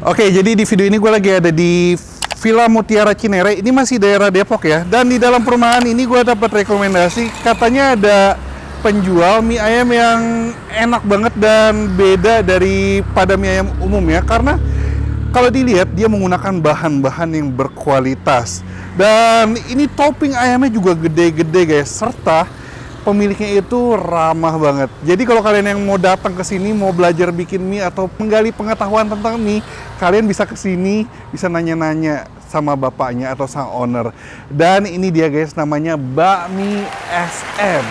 Oke, jadi di video ini gue lagi ada di Villa Mutiara Cinere. Ini masih daerah Depok ya. Dan di dalam perumahan ini gue dapat rekomendasi. Katanya ada penjual mie ayam yang enak banget dan beda daripada mie ayam umum ya. Karena kalau dilihat dia menggunakan bahan-bahan yang berkualitas. Dan ini topping ayamnya juga gede-gede guys. Serta pemiliknya itu ramah banget. Jadi kalau kalian yang mau datang ke sini, mau belajar bikin mie atau menggali pengetahuan tentang mie, kalian bisa ke sini, bisa nanya-nanya sama bapaknya atau sang owner. Dan ini dia guys, namanya Bakmi SM.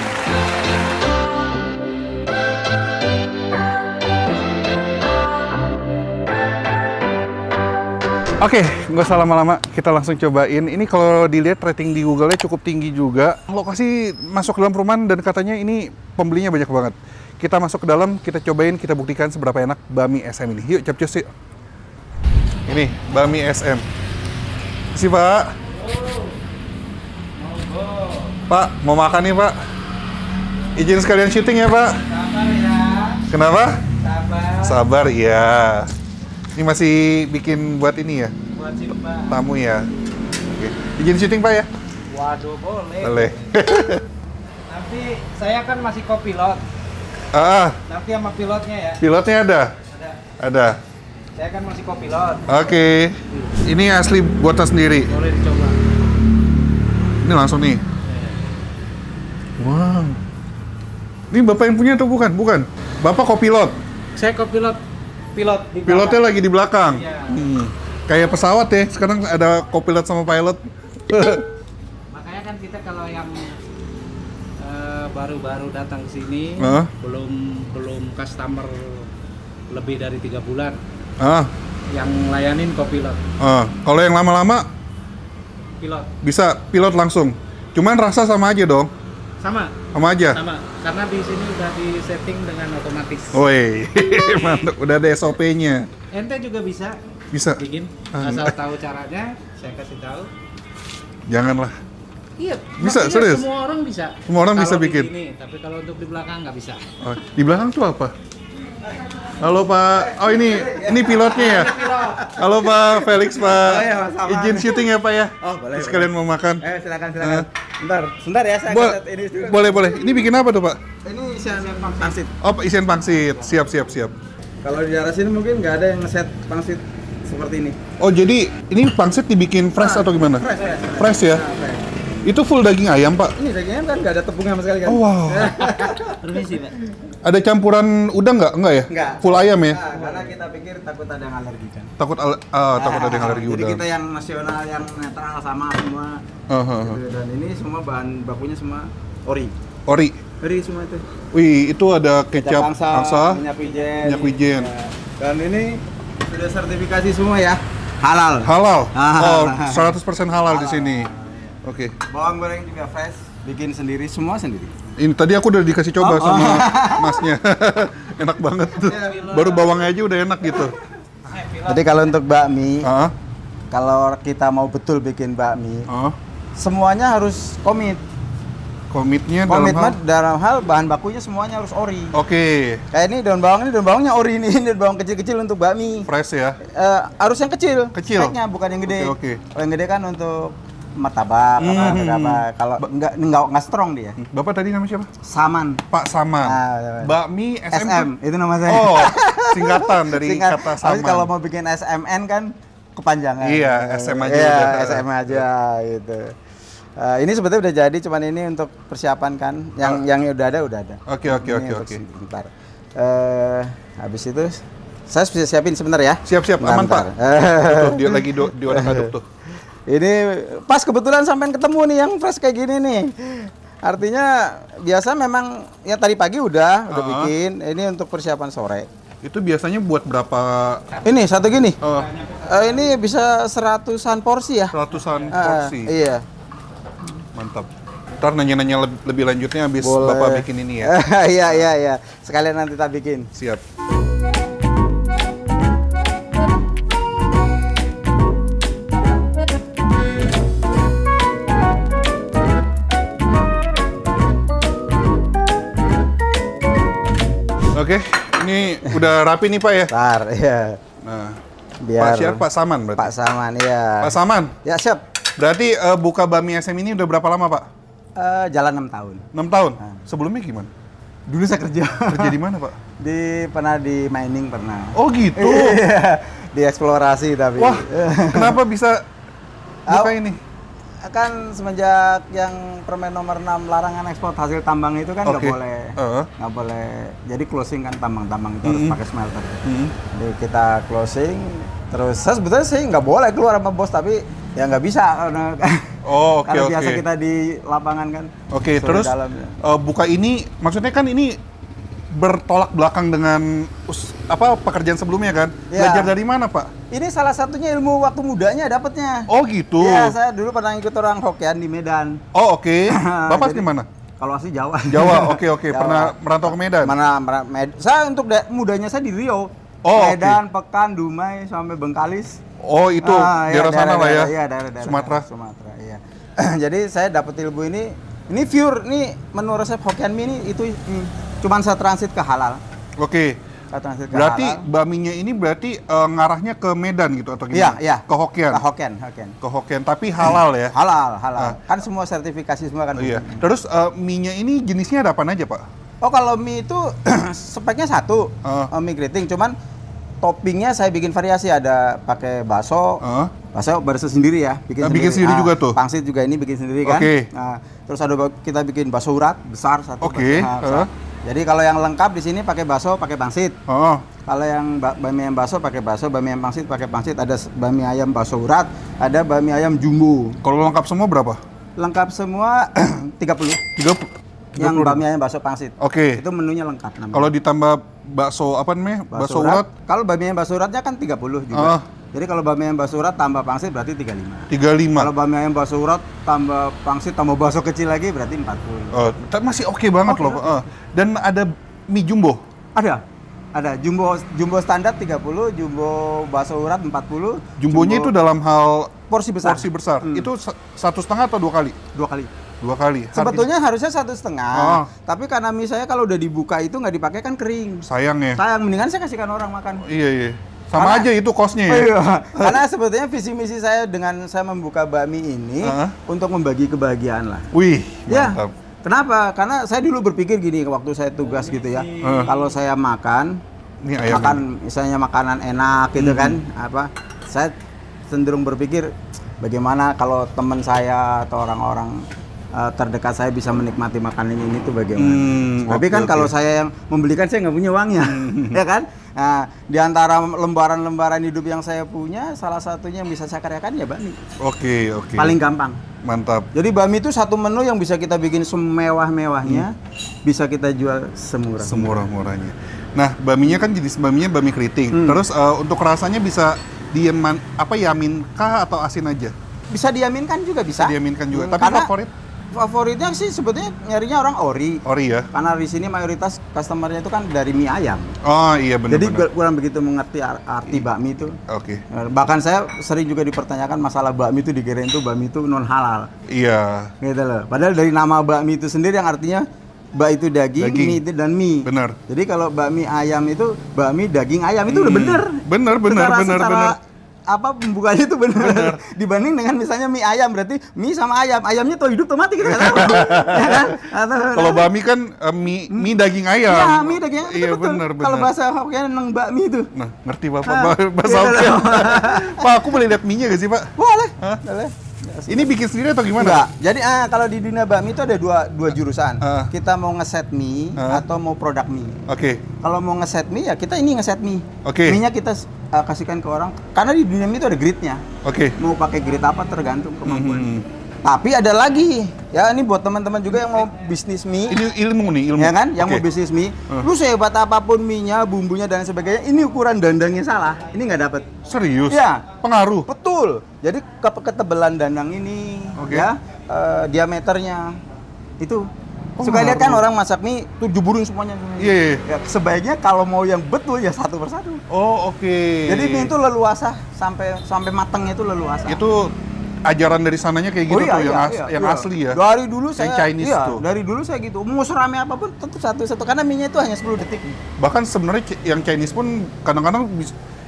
Oke, nggak usah lama-lama, kita langsung cobain. Ini kalau dilihat rating di Google-nya cukup tinggi juga. Lokasi masuk ke dalam perumahan dan katanya ini pembelinya banyak banget. Kita masuk ke dalam, kita cobain, kita buktikan seberapa enak Bakmi SM ini. Yuk, capcus yuk. Ini, Bakmi SM. Kasih, Pak. Pak, mau makan nih, Pak. Izin sekalian syuting ya, Pak. Sabar ya. Kenapa? Sabar. Sabar, iya. Ini masih bikin buat ini ya? Buat sini, Pak. Tamu ya? Oke. Izin syuting, Pak ya? Waduh, boleh. Boleh. Nanti saya kan masih kopilot. Nanti sama pilotnya ya. Pilotnya ada? Ada. Ada. Saya kan masih kopilot. Oke. Ini asli buatan sendiri? Boleh dicoba. Ini langsung nih? Wow. Ini Bapak yang punya atau bukan? Bukan. Bapak kopilot? Saya kopilot. Pilot di Pilotnya lagi di belakang? Iya. Kayak pesawat ya, sekarang ada kopilot sama pilot. Makanya kan kita kalau yang baru-baru datang ke sini, belum customer lebih dari 3 bulan. Yang layanin kopilot. Kalau yang lama-lama Pilot. bisa pilot langsung. Cuman rasa sama aja dong. Sama aja. Sama. Karena di sini udah di setting dengan otomatis. Woi, mantap. Udah ada SOP-nya. Ente juga bisa. Bisa. Bikin. Asal tahu caranya, saya kasih tahu. Janganlah. Iya. Bisa, serius? Semua orang bisa. Semua orang bisa bikin. Di sini, tapi kalau untuk di belakang nggak bisa. Di belakang tuh apa? Halo Pak, oh ini pilotnya ya? Halo Pak Felix, Pak. Oh, iya, sama. Izin syuting ya Pak ya? Oh boleh. Sekalian mau makan. Silakan. Sebentar ya, saya set ini dulu. Boleh. Ini bikin apa tuh Pak? Ini isian pangsit. Oh, isian pangsit. Siap. Kalau di daerah sini mungkin nggak ada yang ngeset pangsit seperti ini. Oh, jadi ini pangsit dibikin fresh atau gimana? Fresh ya? Fresh. Itu full daging ayam Pak? Ini dagingnya kan nggak ada tepungnya sama sekali kan? Oh wow. Permisi, Pak. Ada campuran udang nggak? Enggak ya? Enggak. Full ayam ya? Karena kita pikir takut ada yang alergi kan. Takut ada yang alergi Jadi udang. kita yang nasional, yang netral sama semua. Gitu. Dan ini semua bahan bakunya semua ori. Ori Semua itu. Wih, itu ada kecap angsa, minyak wijen. Ya. Dan ini sudah sertifikasi semua ya. Halal. Oh, 100% halal di sini. Oke. Bawang goreng juga fresh, bikin sendiri, semua sendiri. Ini tadi aku udah dikasih coba sama masnya. Enak banget tuh. Baru bawangnya aja udah enak gitu. Jadi kalau untuk bakmi, kalau kita mau betul bikin bakmi, semuanya harus Komitmen dalam hal bahan bakunya semuanya harus ori. Oke. Kayak ini daun bawangnya ori ini daun bawang kecil-kecil untuk bakmi. Fresh ya. Harus yang kecil. Speknya, bukan yang gede. Oke. Kalau yang gede kan untuk martabak apa. Kalau enggak strong dia. Bapak tadi namanya siapa? Saman. Pak Saman. Bakmi SM itu nama saya. Oh, singkatan dari kata Saman. Tapi kalau mau bikin SMN kan kepanjangan. Iya, SM aja iya, udah. SM aja gitu. Ini sebetulnya udah jadi, cuman ini untuk persiapan kan. Yang udah ada. Oke. Sebentar. Habis itu saya siapin sebentar ya. Siap, aman Pak. Tuh, dia lagi diolah-aduk tuh. Ini pas kebetulan sampai ketemu nih yang fresh kayak gini nih. Artinya biasa memang ya tadi pagi udah bikin. Ini untuk persiapan sore. Itu biasanya buat berapa? Ini satu gini. Ini bisa 100-an porsi ya. 100-an porsi. Iya. Mantap. Ntar nanya-nanya lebih lanjutnya habis Boleh. Bapak bikin ini ya. Iya. Sekalian nanti kita bikin. Siap. Oke, ini udah rapi nih Pak ya? Bentar, ya. Nah, Biar Pak Syarif, Pak Saman berarti? Pak Saman, iya. Pak Saman? Ya, siap. Berarti buka Bami SM ini udah berapa lama, Pak? Jalan 6 tahun. 6 tahun? Sebelumnya gimana? Dulu saya kerja. Kerja di mana, Pak? Pernah di mining pernah. Oh gitu? Iya, di eksplorasi tapi. Wah, kenapa bisa buka ini? Kan semenjak yang Permen nomor 6 larangan ekspor hasil tambang itu kan nggak boleh. Jadi closing kan tambang-tambang itu harus pakai smelter. Jadi kita closing, terus sebetulnya sih nggak boleh keluar sama bos, tapi ya nggak bisa karena karena biasa kita di lapangan kan. Oke, terus buka ini maksudnya kan ini bertolak belakang dengan pekerjaan sebelumnya kan? Ya. Belajar dari mana, Pak? Ini salah satunya ilmu waktu mudanya dapatnya. Oh gitu. Iya, saya dulu pernah ikut orang Hokkien di Medan. Oh oke. Bapak di mana? Kalau asli Jawa. Jawa, oke. Pernah merantau ke Medan? Saya untuk mudanya saya di Riau. Medan, Pekan, Dumai, sampai Bengkalis. Oh itu daerah sana lah ya? Iya, daerah Sumatera, iya. Jadi saya dapat ilmu ini pure, menurut resep Hokkien mie ini itu cuman saya transit ke halal. Oke. Berarti baminya ini berarti ngarahnya ke Medan gitu atau gimana? Iya. Ke Hokkien. Ke Hokkien, tapi halal ya? Halal. Kan semua sertifikasi semua kan. Iya. Terus mie-nya ini jenisnya ada apa aja, Pak? Oh, kalau mie itu speknya satu, mie keriting, cuman toppingnya saya bikin variasi, ada pakai bakso. Bakso sendiri ya, bikin sendiri juga tuh. Pangsit juga ini bikin sendiri kan. Nah, terus kita bikin bakso urat besar satu. Jadi kalau yang lengkap di sini pakai bakso, pakai pangsit. Kalau yang bami ayam bakso pakai bakso, bami ayam pangsit pakai pangsit. Ada bami ayam bakso urat, ada bami ayam jumbo. Kalau lengkap semua berapa? Lengkap semua 30. Yang bami ayam bakso pangsit. Itu menunya lengkap namanya. Kalau ditambah bakso apa namanya? Bakso urat? Kalau bami ayam bakso uratnya kan 30 juga. Jadi kalau bami ayam bakso urat tambah pangsit berarti 35. Kalau bami ayam bakso urat tambah pangsit tambah bakso kecil lagi berarti 40. Tapi masih oke banget loh, Pak. Dan ada mie jumbo? Ada jumbo standar 30, jumbo bakso urat 40. Jumbonya itu dalam hal porsi besar. Itu 1,5 atau 2 kali? 2 kali. 2 kali. Sebetulnya harusnya 1,5. Tapi karena mie saya kalau udah dibuka itu nggak dipakai kan kering. Sayang ya. Mendingan saya kasihkan orang makan. Iya. Sama aja itu kosnya ya. Iya. Karena sebetulnya visi misi saya dengan saya membuka bakmi ini untuk membagi kebahagiaan lah. Wih, mantap. Ya. Kenapa? Karena saya dulu berpikir gini waktu saya tugas gitu ya. Kalau saya makan misalnya makanan enak gitu kan, saya cenderung berpikir bagaimana kalau teman saya atau orang-orang terdekat saya bisa menikmati makanan ini tuh bagaimana. Tapi kan kalau saya yang membelikan saya nggak punya uangnya, ya kan? Nah, di antara lembaran-lembaran hidup yang saya punya, salah satunya yang bisa saya karyakan ya bakmi. Oke. Paling gampang. Mantap. Jadi bakmi itu satu menu yang bisa kita bikin semewah-mewahnya, bisa kita jual semurah-murahnya. Nah, bakminya kan jenis bakminya bakmi keriting. Terus untuk rasanya bisa yamin kah atau asin aja? Bisa diaminkan juga bisa. Diaminkan juga. Tapi karena favoritnya sih sebetulnya nyarinya orang ori. Ori ya. Karena di sini mayoritas customernya itu kan dari mie ayam. Oh iya benar. Jadi kurang begitu mengerti arti bakmi itu. Bahkan saya sering juga dipertanyakan masalah bakmi itu dikirain itu bakmi itu non halal. Iya. Gitu loh. Padahal dari nama bakmi itu sendiri yang artinya bak itu daging, mie itu dan mie. Benar. Jadi kalau bakmi ayam itu bakmi daging ayam itu udah bener. Bener. Pembukanya itu benar. Dibanding dengan misalnya mie ayam, berarti mie sama ayamnya tuh hidup tuh mati kita nggak tahu. Ya kan? Kalau bakmi kan mie daging ayam. Iya, mie daging ayam. Iya benar. Kalau bahasa Hokkien neng bakmi itu. Nah, ngerti Bapak bahasa Hokkien. Pak, aku boleh lihat mie-nya nggak sih, Pak? Boleh. Boleh. Ini bikin sendiri atau gimana? Enggak. Jadi kalau di dunia bakmi itu ada dua jurusan. Kita mau ngeset mie atau mau produk mie. Kalau mau ngeset mie ya kita ini ngeset mie. Mie-nya kita kasihkan ke orang. Karena di dunia mie itu ada grid-nya. Mau pakai grid apa tergantung kemampuan. Tapi ada lagi, ya ini buat teman-teman juga yang mau bisnis mie. Ini ilmu. Ya kan? Yang mau bisnis mie. Lu sehebat apapun mie-nya, bumbunya dan sebagainya, ini ukuran dandangnya salah. Ini nggak dapet. Serius? Ya. Pengaruh? Betul. Jadi ketebalan dandang ini, ya, diameternya itu. Suka lihat kan orang masak mie tuh jeburin semuanya. Iya. Ya, sebaiknya kalau mau yang betul ya satu persatu. Jadi mie itu leluasa sampai matangnya itu leluasa. Itu ajaran dari sananya kayak gitu yang asli ya. Dari dulu saya Chinese tuh. Dari dulu saya gitu. Mau serame apapun tetap satu-satu karena mie-nya itu hanya 10 detik. Bahkan sebenarnya yang Chinese pun kadang-kadang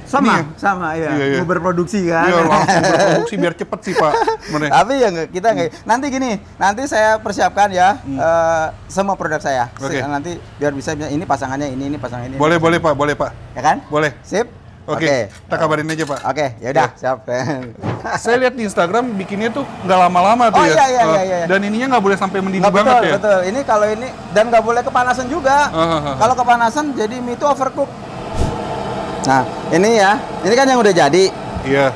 Sama ya. Mau berproduksi kan? Iya, langsung berproduksi biar cepet sih Pak. Bener. Tapi ya kita nggak. Nanti gini, nanti saya persiapkan ya semua produk saya. Nanti biar bisa ini pasangannya ini pasangan ini. Boleh Pak, boleh Pak. Ya kan? Boleh. Sip. Oke, kita kabarin aja Pak. Oke, ya udah, siap. Saya lihat di Instagram bikinnya tuh nggak lama-lama tuh ya. Iya. Dan ininya nggak boleh sampai mendidih banget ya. Betul. Ini kalau ini dan nggak boleh kepanasan juga. Kalau kepanasan jadi mie itu overcook. Nah, ini kan yang udah jadi. Iya.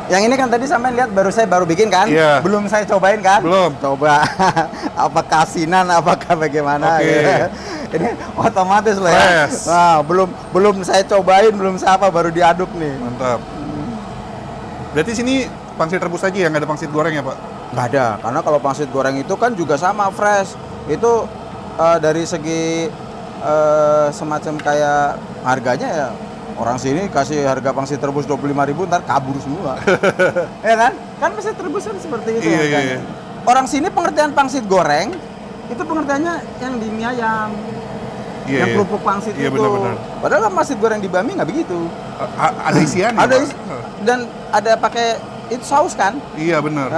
Yang ini kan tadi sampai lihat saya baru bikin kan? Iya. Belum saya cobain kan? Belum. Coba. Apakah asinan, apakah bagaimana? Oke. Ini otomatis loh ya. Nah, belum saya cobain, belum saya baru diaduk nih. Mantap. Berarti sini pangsit rebus aja ya, nggak ada pangsit goreng ya Pak? Nggak ada, karena kalau pangsit goreng itu kan juga sama fresh. Itu dari segi semacam kayak harganya ya. Orang sini kasih harga pangsit rebus 25.000 ntar kabur semua. Ya kan? Kan pangsit rebus kan seperti itu. Iya. Orang sini pengertian pangsit goreng itu pengertiannya yang di mie ayam. Yang kerupuk pangsit itu. Benar. Padahal kan pangsit goreng di Bami nggak begitu. Ada isiannya. Dan ada pakai itu saus kan? Iya benar.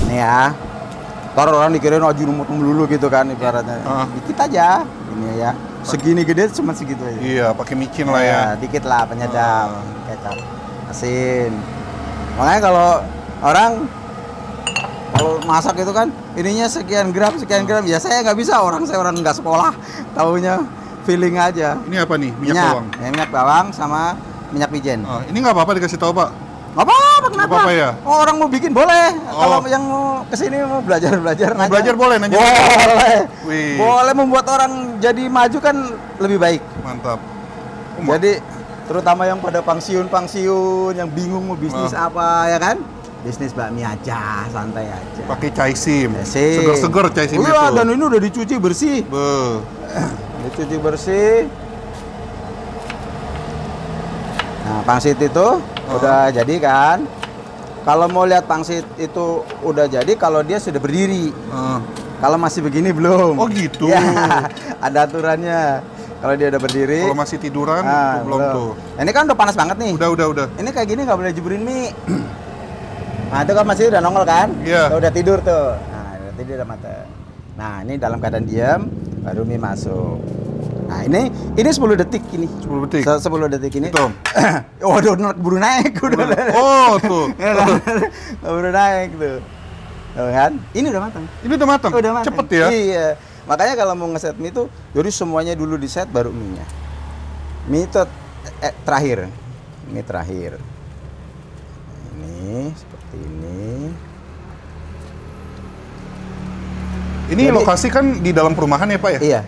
Nih ya. Ntar orang dikirain Ajinomoto melulu gitu kan ibaratnya. Dikit aja. Ini ya. Segini gede cuma segitu aja. Iya, pakai micin lah ya. Dikit lah penyedap. Kecap, asin. Makanya kalau orang masak itu kan ininya sekian gram ya saya nggak bisa, saya orang nggak sekolah, taunya feeling aja. Ini apa nih? Minyak bawang? Minyak bawang sama minyak wijen. Ini nggak apa-apa dikasih tahu Pak? Nggak apa-apa, kenapa? Nggak apa-apa ya? Orang mau bikin boleh. Kalau yang mau kesini mau belajar mau belajar boleh nanya? Boleh membuat orang jadi maju kan lebih baik. Mantap. Jadi terutama yang pada pensiun yang bingung mau bisnis apa ya kan? Bisnis bakmi aja, santai aja. Pakai caisim. Seger-seger caisim itu. Iya, dan ini udah dicuci bersih. Dicuci bersih. Nah, pangsit itu udah jadi kan? Kalau mau lihat pangsit itu udah jadi kalau dia sudah berdiri. Kalau masih begini belum. Oh gitu. Ya, ada aturannya. Kalau dia udah berdiri. Kalau masih tiduran belum tuh. Ini kan udah panas banget nih. Udah. Ini kayak gini nggak boleh jeburin mie. Nah itu kan masih udah nongol kan? Iya. Udah tidur tuh. Nah udah tidur udah mata. Nah ini dalam keadaan diam baru mie masuk. Nah ini 10 detik ini. 10 detik. 10 detik ini. Itu. Udah keburu naik. Oh tuh. Keburu naik tuh. Tuh kan? Ini udah matang. Ini udah matang. Cepet ya? Iya. Makanya kalau mau ngeset mie itu, jadi semuanya dulu di set baru mie-nya. Mie itu terakhir. Mie terakhir. Ini seperti ini. Ini jadi, lokasi kan di dalam perumahan ya Pak ya? Iya.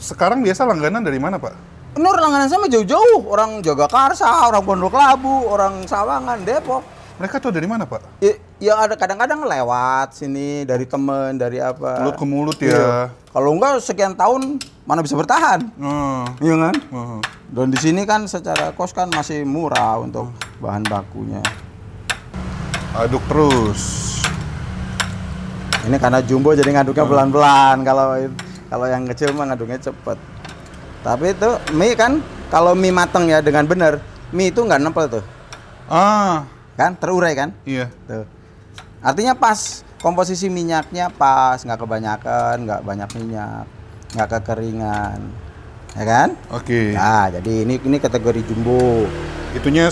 Sekarang biasa langganan dari mana Pak? Nur langganan sama jauh-jauh. Orang Jagakarsa, orang Pondok Labu, orang Sawangan, Depok. Mereka tuh dari mana Pak? Ya ada kadang-kadang lewat sini dari temen, dari apa. Mulut ke mulut ya. Iya. Kalau enggak sekian tahun mana bisa bertahan. Iya kan? Dan di sini kan secara kos kan masih murah untuk bahan bakunya. Aduk terus. Ini karena jumbo jadi ngaduknya pelan-pelan. Kalau yang kecil mah ngaduknya cepet. Tapi itu mie kan kalau mie mateng ya dengan benar, mie itu nggak nempel tuh. Kan terurai kan? Iya. Tuh. Artinya pas komposisi minyaknya pas, nggak kebanyakan, nggak banyak minyak, nggak kekeringan, ya kan? Oke. Nah jadi ini kategori jumbo. Itunya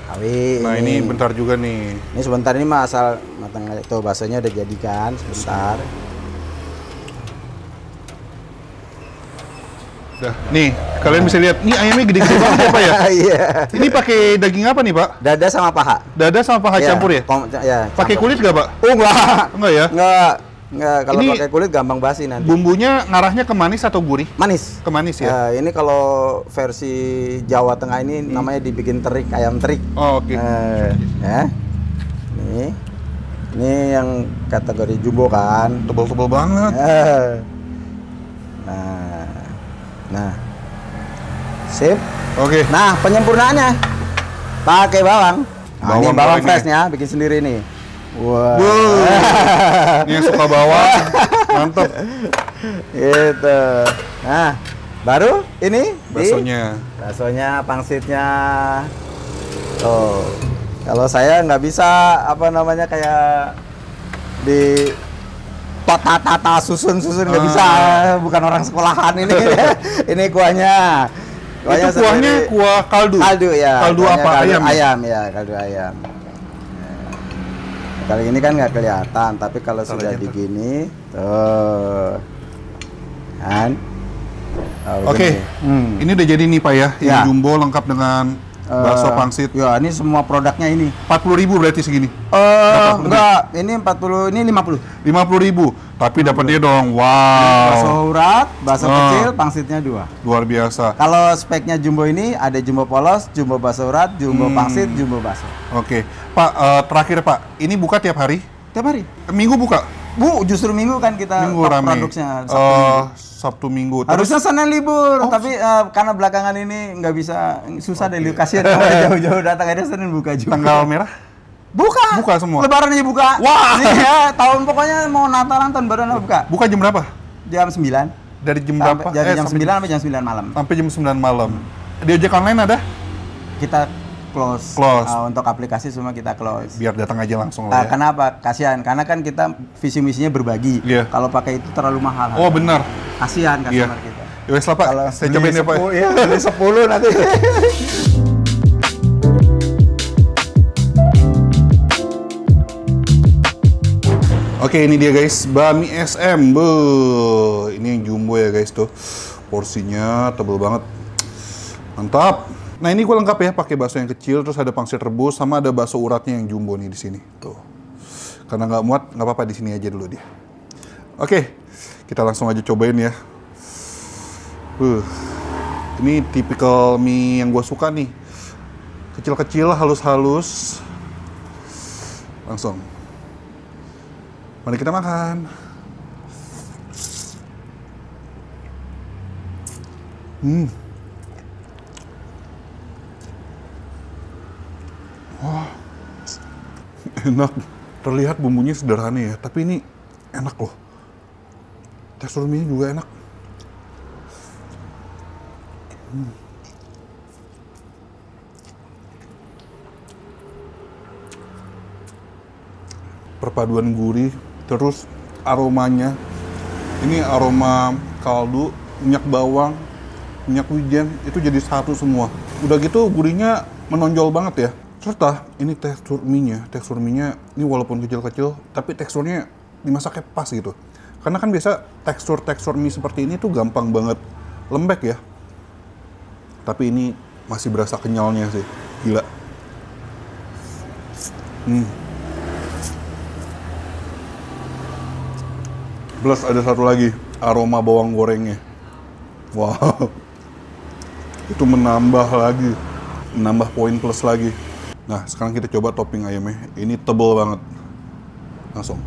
Awi. Nah ini bentar juga nih. Ini sebentar ini mah asal matang aja. Tuh baksonya udah jadi kan, sebentar. Udah. Nih, kalian bisa lihat. Nih ayamnya gede-gede banget ya Pak ya? Iya. Ini pakai daging apa nih Pak? Dada sama paha. Dada sama paha campur ya? Ya. Pakai kulit nggak Pak? Oh enggak. Enggak ya? Enggak. Kalau pakai kulit gampang basi nanti. Bumbunya ngarahnya ke manis atau gurih? Manis. Ke manis ya? Ini kalau versi Jawa Tengah ini namanya dibikin terik, ayam terik. Oh, oke. Ya. Ini yang kategori jumbo kan. Tebal-tebal banget. Nah. Sip. Oke. Nah, penyempurnaannya pakai bawang. Nah, ini bawang freshnya bikin sendiri nih. Wah. Ini yang suka bawang, mantep. Gitu. Nah, Baru ini baksonya, pangsitnya. Oh, kalau saya nggak bisa apa namanya kayak di tata susun nggak bisa, bukan orang sekolahan ini. Ini kuahnya. Itu kuahnya kuah kaldu. Kaldu ya. Kaldu apa? Ayam ya, kaldu ayam. Kali ini kan nggak kelihatan, tapi kalau sudah digini, tuh, kan? Oke, ini udah jadi nih Pak ya, yang jumbo lengkap dengan bakso pangsit. Ya, ini semua produknya ini. 40.000 berarti segini? Enggak, ini 40, ini 50. 50.000, tapi dapetnya dong, wow. Bakso urat, bakso kecil, pangsitnya 2. Luar biasa. Kalau speknya jumbo ini ada jumbo polos, jumbo bakso urat, jumbo pangsit, jumbo bakso. Oke, Pak, terakhir Pak, ini buka tiap hari? Tiap hari. Minggu buka? Bu, justru minggu kan kita produksinya. Sabtu Minggu. Harusnya Senin libur, tapi karena belakangan ini nggak bisa, susah deh, kasihan jauh-jauh datang, ada Senin buka juga. Tanggal merah? Buka. Buka semua. Lebaran aja buka. Wah. Ya, tahun pokoknya mau Natalan, tahun baru buka. Buka jam berapa? Jam 9. Dari jam berapa? Dari jam 9 sampai jam 9 malam. Sampai jam 9 malam. Di ojek online ada? Kita close. Untuk aplikasi semua kita close. Biar datang aja langsung lah ya. Kenapa? Kasihan, karena kan kita visi misinya berbagi. Kalau pakai itu terlalu mahal. Oh, benar. Kasihan customer kita. Ya wes lah Pak, saya cobain ya Pak. Iya, beli 10 nanti. Oke, ini dia guys, Bami SM. Ini yang jumbo ya guys tuh. Porsinya tebel banget. Mantap. Nah, ini gue lengkap ya, pakai bakso yang kecil, terus ada pangsit rebus, sama ada bakso uratnya yang jumbo nih di sini. Tuh. Karena nggak muat, nggak apa-apa, di sini aja dulu dia. Oke, kita langsung aja cobain ya. Ini tipikal mie yang gue suka nih. Kecil-kecil, halus-halus. Langsung. Mari kita makan. Wah, enak. Terlihat bumbunya sederhana ya, tapi ini enak loh. Tekstur mie juga enak. Perpaduan gurih, terus aromanya. Ini aroma kaldu, minyak bawang, minyak wijen, itu jadi satu semua. Udah gitu gurihnya menonjol banget ya. Serta ini tekstur mie-nya ini walaupun kecil-kecil, tapi teksturnya dimasaknya pas gitu. Karena kan biasa tekstur mie seperti ini tuh gampang banget lembek ya. Tapi ini masih berasa kenyalnya sih, gila. Plus ada satu lagi, aroma bawang gorengnya. Wow, itu menambah poin plus lagi. Nah, sekarang kita coba topping ayamnya. Ini tebel banget. Langsung.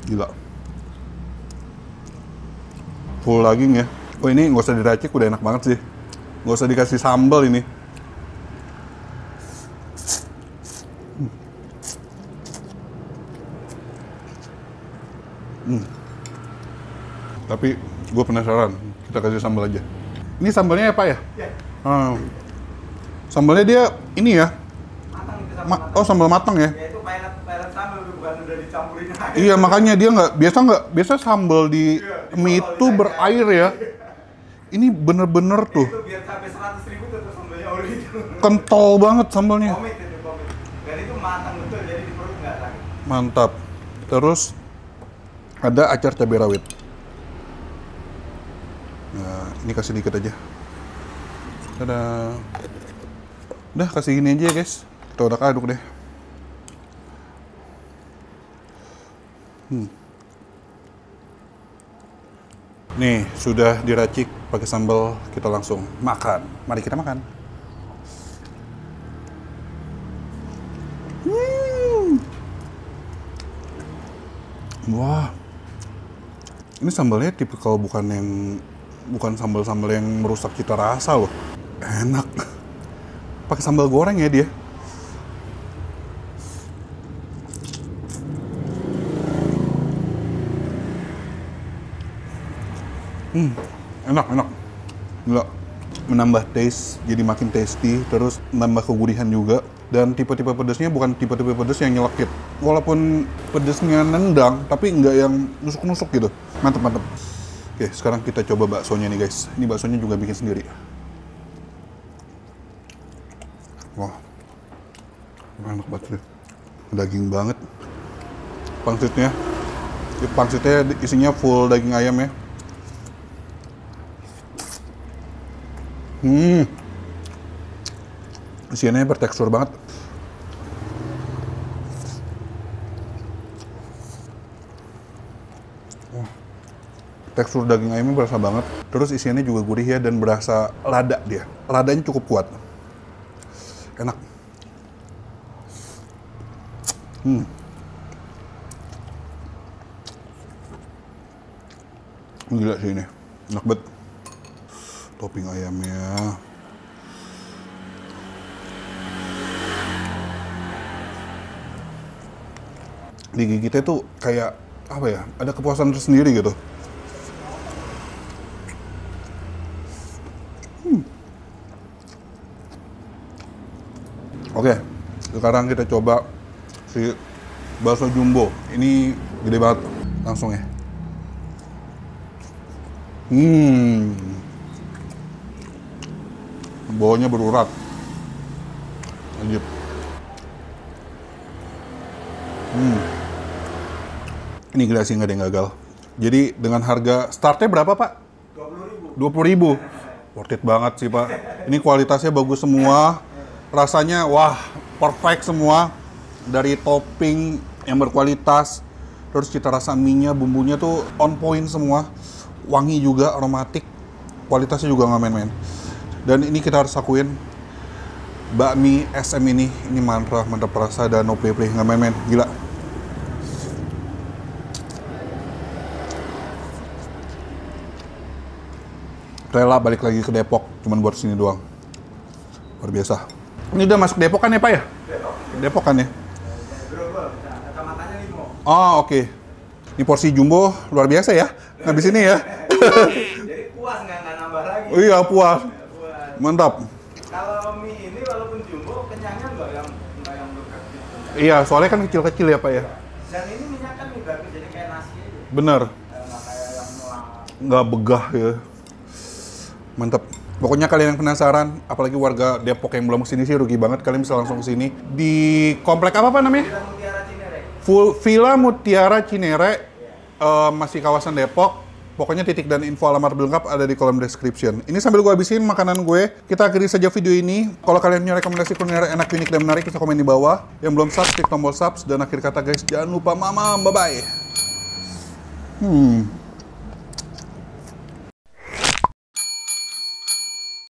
Gila. Full daging ya. Oh, ini nggak usah diracik, udah enak banget sih. Nggak usah dikasih sambal ini. Tapi gue penasaran, kita kasih sambal aja. Ini sambalnya apa ya? Sambalnya dia ini ya? Sambal matang ya? Itu pelet sambal, bukan udah dicampurin aja. Iya, makanya dia nggak biasa sambal di mie itu berair ya. Ini bener-bener tuh. Itu biar sampai 100.000 tuh sambalnya ori itu. Kental banget sambalnya. Komit. Dan itu matang betul, jadi di perut nggak sakit. Mantap. Terus ada acar cabai rawit. Nah, ini kasih dikit aja. Dadah. Udah, kasih gini aja ya guys. Kita udah aduk deh. Nih, sudah diracik pakai sambal, kita langsung makan. Mari kita makan. Wah. Ini sambalnya tipikal bukan sambal-sambal yang merusak cita rasa loh. Enak. Pakai sambal goreng ya dia. Enak. Gila. Menambah taste, jadi makin tasty, terus menambah kegurihan juga. Dan tipe-tipe pedesnya bukan tipe-tipe pedes yang nyelekit. Walaupun pedesnya nendang, tapi nggak yang nusuk-nusuk gitu. Mantep. Oke, sekarang kita coba baksonya nih guys. Ini baksonya juga bikin sendiri. Wah, enak banget. Daging banget. Pangsitnya isinya full daging ayam ya. Isiannya bertekstur banget. Tekstur daging ayamnya berasa banget. Terus isiannya juga gurih ya dan berasa lada dia. Ladanya cukup kuat. Enak. Gila sih ini. Enak banget. Topping ayamnya. Di gigitnya tuh kayak apa ya? Ada kepuasan tersendiri gitu. Oke, sekarang kita coba si bakso jumbo. Ini gede banget, langsung ya. Bawahnya berurat. Lanjut. Ini gila sih, nggak ada yang gagal. Jadi dengan harga startnya berapa Pak? 20.000. Worth it banget sih Pak. Ini kualitasnya bagus semua. Rasanya wah, perfect semua. Dari topping yang berkualitas, terus cita rasa mie-nya, bumbunya tuh on point semua. Wangi juga, aromatik. Kualitasnya juga nggak main-main. Dan ini kita harus akuin, bakmi SM ini mantap rasa dan no play nggak main-main, gila. Rela balik lagi ke Depok, cuman buat sini doang. Luar biasa. Ini udah masuk Depok kan ya Pak ya? Depok kan ya? Oh oke. Ini porsi jumbo luar biasa ya, habis ini ya. Jadi puas nggak nambah lagi? Oh iya puas. Mantap. Kalau mie ini walaupun jumbo, kenyangnya nggak yang berkat gitu. Iya, soalnya kan kecil-kecil ya Pak ya. Dan ini minyak kan juga jadi kayak nasi aja. Bener. Nggak kayak yang melang. Nggak begah ya. Mantap. Pokoknya kalian yang penasaran, apalagi warga Depok yang belum kesini sih rugi banget, kalian bisa langsung kesini di komplek apa namanya? Villa Mutiara Cinere, masih kawasan Depok. Pokoknya titik dan info alamat lengkap ada di kolom description. Ini sambil gue habisin makanan gue, kita akhiri saja video ini. Kalau kalian punya rekomendasi kuliner enak, unik, dan menarik, bisa komen di bawah. Yang belum subs, klik tombol subs. Dan akhir kata guys, jangan lupa mamam, bye-bye.